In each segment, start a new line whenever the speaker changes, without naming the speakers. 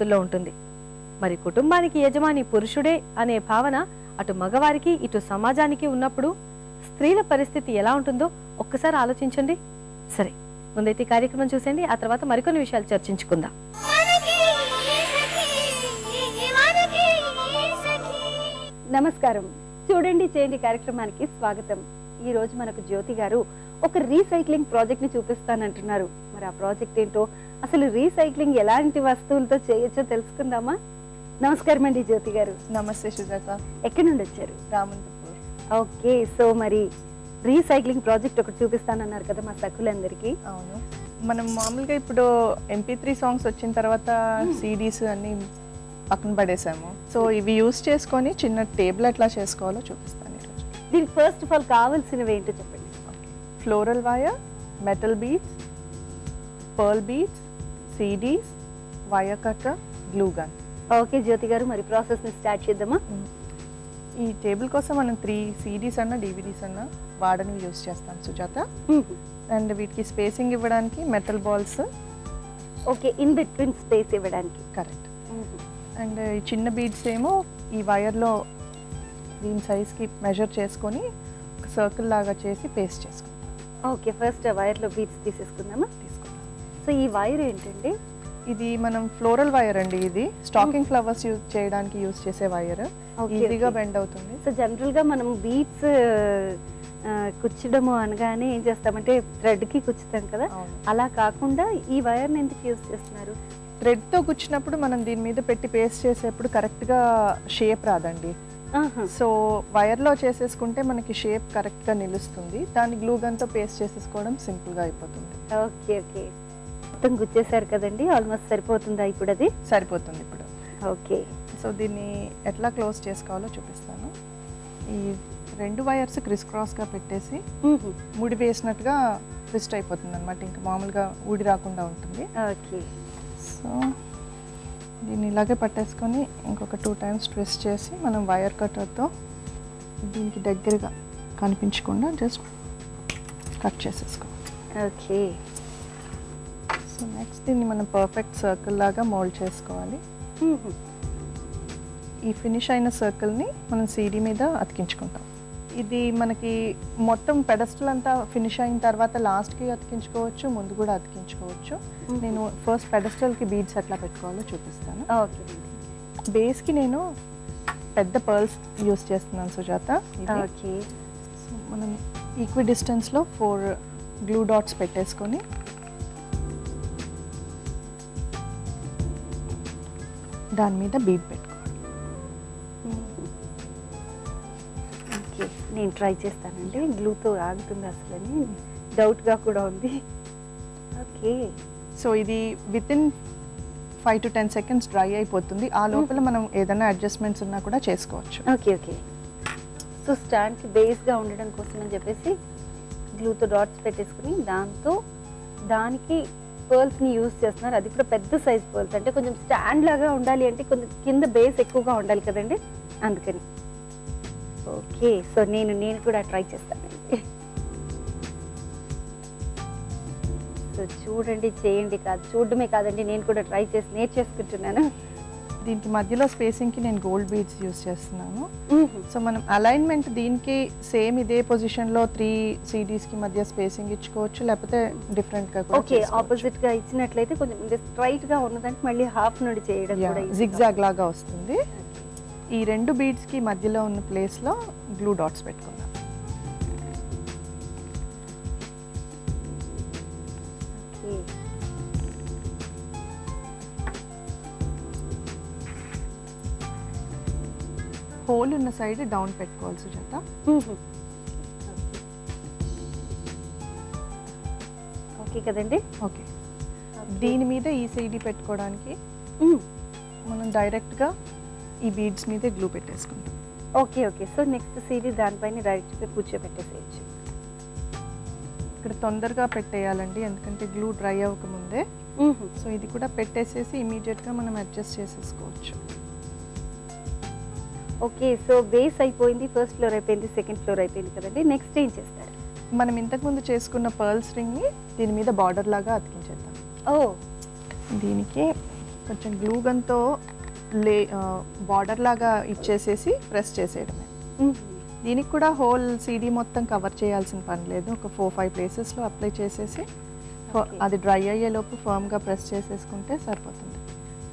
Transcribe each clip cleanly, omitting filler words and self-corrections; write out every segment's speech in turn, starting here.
లో ఉంటుంది. మరి కుటుంబానికి యజమాని పురుషుడే అనే భావన అటు మగవారికి ఇటు సమాజానికి ఉన్నప్పుడు స్త్రీల పరిస్థితి ఎలా ఉంటుందో ఒక్కసారి ఆలోచించండి. సరే, ముందైతే కార్యక్రమం చూసేయండి, ఆ తర్వాత మరికొన్ని విషయాలు చర్చించుకుందాం.
నమస్కారం, చూడండి చేయండి కార్యక్రమానికి స్వాగతం. ఈ రోజు మనకు జ్యోతి గారు ఒక రీసైక్లింగ్ ప్రాజెక్ట్ ని చూపిస్తానంటున్నారు. మరి ఆ ప్రాజెక్ట్ ఏంటో, అసలు రీసైక్లింగ్ ఎలాంటి వస్తువులతో చేయొచ్చో తెలుసుకుందామా? నమస్కారం అండి జ్యోతి గారు.
నమస్తే సుజాత.
ఎక్కడి నుండి వచ్చారు?
రామంతపూర్.
ఓకే, సో మరి రీసైక్లింగ్ ప్రాజెక్ట్ ఒకటి చూపిస్తానన్నారు కదా మా సఖులందరికీ.
అవును, మనం మామూలుగా ఇప్పుడు MP3 సాంగ్స్ వచ్చిన తర్వాత CDs అన్ని పక్కన పడేసాము. సో ఇవి యూస్ చేసుకొని చిన్న టేబుల్ ఎట్లా చేసుకోవాలో చూపిస్తాను ఈరోజు.
దీనికి ఫస్ట్ ఆఫ్ ఆల్ కావాల్సినవి ఏంటో చెప్పండి.
Floral wire, metal beads, pearl beads, CDs, wire cutter, glue gun.
Okay Jyothi garu, మరి ప్రాసెస్ ని స్టార్ట్ చేద్దామా?
ఈ టేబుల్ కోసం మనం 3 CDs అన్న DVDs అన్న వాడని యూస్ చేస్తాం సుజాత. అండ్ వీటికి స్పేసింగ్ ఇవ్వడానికి metal balls.
Okay, in between space ఇవ్వడానికి.
కరెక్ట్. అండ్ ఈ చిన్న బీడ్స్ ఏమో ఈ వైర్లో దీని సైజ్కి మెజర్ చేసుకొని ఒక సర్కిల్ లాగా చేసి పేస్ట్ చేసుకుంటాం.
ఓకే, ఫస్ట్ వైర్లో బీడ్స్ తీసుకుందాం. సో ఈ వైర్ ఏంటండి?
ఇది మనం ఫ్లోరల్ వైర్ అండి. ఇది స్టాకింగ్ ఫ్లవర్స్ యూజ్ చేయడానికి యూజ్ చేసే వైర్. ఈజీగా బెండ్ అవుతుంది.
సో జనరల్ గా మనం బీడ్స్ కుచ్చడము అనగానే ఏం చేస్తామంటే థ్రెడ్ కి కుచ్చుతాం కదా, అలా కాకుండా ఈ వైర్ ని ఎందుకు యూజ్ చేస్తున్నారు?
థ్రెడ్ తో కుచ్చినప్పుడు మనం దీని మీద పెట్టి పేస్ట్ చేసేప్పుడు కరెక్ట్ గా షేప్ రాదండి. సో వైర్ లో చేసేసుకుంటే మనకి షేప్ కరెక్ట్ గా నిలుస్తుంది. దాన్ని గ్లూ గన్ తో పేస్ట్ చేసేసుకోవడం సింపుల్ గా అయిపోతుంది.
ఓకే ఓకే, మొత్తం గుచ్చేసారు కదండి, ఆల్మోస్ట్ సరిపోతుందా ఇప్పుడు? అది
సరిపోతుంది ఇప్పుడు.
ఓకే,
సో దీన్ని ఎట్లా క్లోజ్ చేసుకోవాలో చూపిస్తాను. ఈ 2 వైర్స్ క్రిస్ క్రాస్ గా పెట్టేసి ముడి వేసినట్టుగా ట్విస్ట్ అయిపోతుంది అనమాట. ఇంకా మామూలుగా ఊడి రాకుండా ఉంటుంది.
ఓకే,
సో దీన్ని ఇలాగే పట్టేసుకొని ఇంకొక 2 times ట్విస్ట్ చేసి మనం వైర్ కట్టర్తో దీనికి దగ్గరగా కనిపించకుండా జస్ట్ కట్ చేసేసుకోవాలి.
ఓకే,
సో నెక్స్ట్ దీన్ని మనం పర్ఫెక్ట్ సర్కిల్ లాగా మోల్డ్ చేసుకోవాలి. ఈ ఫినిష్ అయిన సర్కిల్ని మనం CD మీద అతికించుకుంటాం. ఇది మనకి మొత్తం పెడస్టల్ అంతా ఫినిష్ అయిన తర్వాత లాస్ట్కి అతికించుకోవచ్చు, ముందు కూడా అతికించుకోవచ్చు. నేను ఫస్ట్ పెడస్టల్కి బీడ్స్ ఎట్లా పెట్టుకోవాలో చూపిస్తాను.
ఓకే,
బేస్కి నేను పెద్ద పర్ల్స్ యూస్ చేస్తున్నాను సుజాత.
ఓకే,
సో మనం ఈక్వి డిస్టెన్స్లో 4 గ్లూ డాట్స్ పెట్టేసుకొని దాని మీద బీడ్ పెట్టుకోవాలి.
ఓకే, నేను ట్రై చేస్తానండి. గ్లూతో ఆగుతుంది అసలని డౌట్గా కూడా ఉంది. ఓకే,
సో ఇది వితిన్ 5 to 10 seconds డ్రై అయిపోతుంది. ఆ లోపల మనం ఏదైనా అడ్జస్ట్మెంట్స్ ఉన్నా కూడా చేసుకోవచ్చు.
ఓకే ఓకే, సో స్టాండ్కి బేస్గా ఉండడం కోసం అని చెప్పేసి గ్లూతో డాట్స్ పెట్టేసుకుని దానికి పర్ల్స్ని యూజ్ చేస్తున్నారు. అది కూడా పెద్ద సైజ్ పర్ల్స్, అంటే కొంచెం స్టాండ్ లాగా ఉండాలి అంటే కొంచెం కింద బేస్ ఎక్కువగా ఉండాలి కదండి, అందుకని. ఓకే, సో నేను కూడా ట్రై చేస్తానండి. సో చూడండి చేయండి కాదు, చూడడమే కాదండి, నేను కూడా ట్రై చేసి నేర్చేసుకుంటున్నాను.
దీనికి మధ్యలో స్పేసింగ్కి నేను గోల్డ్ బీడ్స్ యూస్ చేస్తున్నాను. సో మనం అలైన్మెంట్ దీనికి సేమ్ ఇదే పొజిషన్లో 3 CDsకి మధ్య స్పేసింగ్ ఇచ్చుకోవచ్చు, లేకపోతే డిఫరెంట్గా కూడా.
ఓకే, ఆపోజిట్గా ఇచ్చినట్లయితే కొంచెం స్ట్రైట్గా ఉన్నదానికి మళ్ళీ హాఫ్ నుండి చేయడం కూడా
జిగ్జాగ్ లాగా వస్తుంది. ఈ 2 బీడ్స్కి మధ్యలో ఉన్న ప్లేస్లో గ్లూ డాట్స్ పెట్టుకుందాం. హోల్ ఉన్న సైడ్ డౌన్ పెట్టుకోవాలి సుజాత.
ఓకే కదండి.
ఓకే, దీని మీద ఈ CD పెట్టుకోవడానికి మనం డైరెక్ట్గా ఈ బీడ్స్ మీదే గ్లూ పెట్టేసుకుంటాం.
Okay okay, so next CD దానిపైన డైరెక్ట్గా కూర్చోబెట్టేసేయచ్చు.
ఇక్కడ తొందరగా పెట్టేయాలండి, ఎందుకంటే గ్లూ డ్రై అవ్వకముందే. సో ఇది కూడా పెట్టేసేసి ఇమీడియట్గా మనం అడ్జస్ట్ చేసేసుకోవచ్చు.
ఓకే, సో బేస్ అయిపోయింది, ఫస్ట్ ఫ్లోర్ అయిపోయింది, సెకండ్ ఫ్లోర్ అయిపోయింది కదండి. నెక్స్ట్ ఏం చేస్తారు?
మనం ఇంతకుముందు చేసుకున్న పర్ల్స్ రింగ్ని దీని మీద బార్డర్ లాగా అతికించేద్దాం.
ఓ,
దీనికి కొంచెం గ్లూ గన్తో బార్డర్ లాగా ఇచ్చేసేసి ప్రెస్ చేసేయడమే. దీనికి కూడా హోల్ సీడీ మొత్తం కవర్ చేయాల్సిన పని లేదు. ఒక 4-5 ప్లేసెస్లో అప్లై చేసేసి అది డ్రై అయ్యేలోపు ఫర్మ్గా ప్రెస్ చేసేసుకుంటే సరిపోతుంది.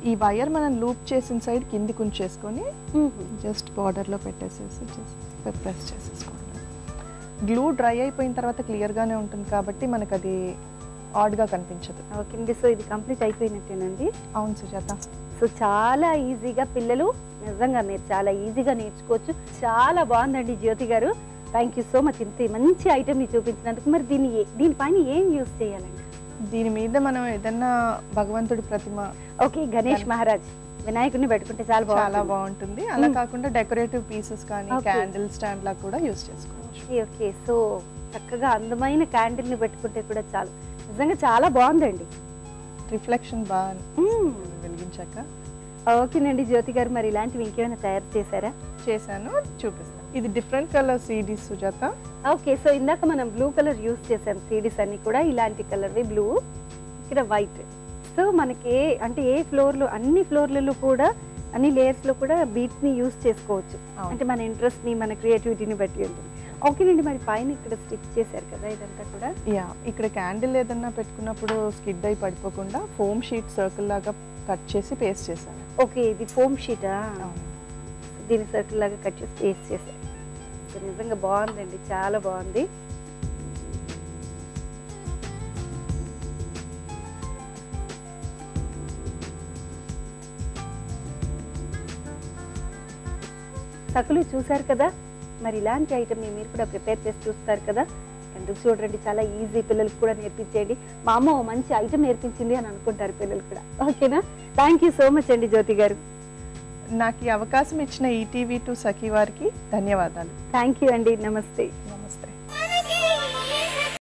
ఈ వైర్ మనం లూప్ చేసిన సైడ్ కిందికి ఉంచేసుకొని జస్ట్ బార్డర్లో పెట్టేసేసి జస్ట్ ప్రెస్ చేసేసుకోండి. గ్లూ డ్రై అయిపోయిన తర్వాత క్లియర్గానే ఉంటుంది కాబట్టి మనకు అది ఆడ్గా కనిపించదు.
ఓకే అండి, సో ఇది కంప్లీట్ అయిపోయినట్టేనండి.
అవును సుజాత.
సో చాలా ఈజీగా పిల్లలు నిజంగా మీరు చాలా ఈజీగా నేర్చుకోవచ్చు. చాలా బాగుందండి జ్యోతి గారు, థ్యాంక్ యూ సో మచ్. ఇంత మంచి ఐటమ్ని చూపించినందుకు. మరి దీనిపైన ఏం యూస్ చేయాలండి?
దీని మీద మనం ఏదన్నా భగవంతుడి ప్రతిమ,
ఓకే గణేష్ మహారాజ్ వినాయకుడిని పెట్టుకుంటే చాలా
బాగుంటుంది. అలా కాకుండా డెకరేటివ్ పీసెస్ కానీ క్యాండిల్ స్టాండ్ లా కూడా యూస్ చేసుకోవచ్చు.
ఓకే, సో చక్కగా అందమైన క్యాండిల్ ని పెట్టుకుంటే కూడా చాలు. నిజంగా చాలా బాగుందండి,
రిఫ్లెక్షన్ బాగా వెలిగించాక.
ఓకేనండి జ్యోతి గారు, మరి ఇలాంటివి ఇంకేమైనా తయారు చేశారా?
చేశాను, చూపిస్తాను. ఇది different colour CDs Sujatha.
Okay, so ఇందాక మనం బ్లూ కలర్ యూస్ చేసాం సీడీస్ అన్ని కూడా. ఇలాంటి కలర్ బ్లూ, ఇక్కడ వైట్. సో మనకి అంటే ఏ ఫ్లోర్లో, అన్ని ఫ్లోర్లలో కూడా అన్ని లేయర్స్లో కూడా బీట్స్ని యూస్ చేసుకోవచ్చు. అంటే మన ఇంట్రెస్ట్ని, మన క్రియేటివిటీని బట్టి ఉంటుంది. ఓకేనండి, మరి పైన ఇక్కడ స్టిచ్ చేశారు కదా ఇదంతా కూడా.
ఇక్కడ క్యాండిల్ ఏదన్నా పెట్టుకున్నప్పుడు స్కిడ్ అయి పడిపోకుండా ఫోమ్ షీట్ సర్కిల్ లాగా కట్ చేసి పేస్ట్ చేశాను.
ఓకే, ఇది ఫోమ్ షీటా? దీని సర్కిల్ లాగా కట్ చేసి పేస్ట్ చేశారు. నిజంగా బాగుందండి, చాలా బాగుంది. సకులు చూసారు కదా, మరి ఇలాంటి ఐటమ్ని మీరు కూడా ప్రిపేర్ చేసి చూస్తారు కదా. ఎందుకు చూడండి, చాలా ఈజీ, పిల్లలకు కూడా నేర్పించేయండి. మా అమ్మ మంచి ఐటమ్ నేర్పించింది అని అనుకుంటారు పిల్లలు కూడా. ఓకేనా? థ్యాంక్ యూ సో మచ్ అండి జ్యోతి గారు.
నాకు ఈ అవకాశం ఇచ్చిన ఈటీవీ2 సఖీ వారికి ధన్యవాదాలు.
థ్యాంక్ యూ అండి, నమస్తే.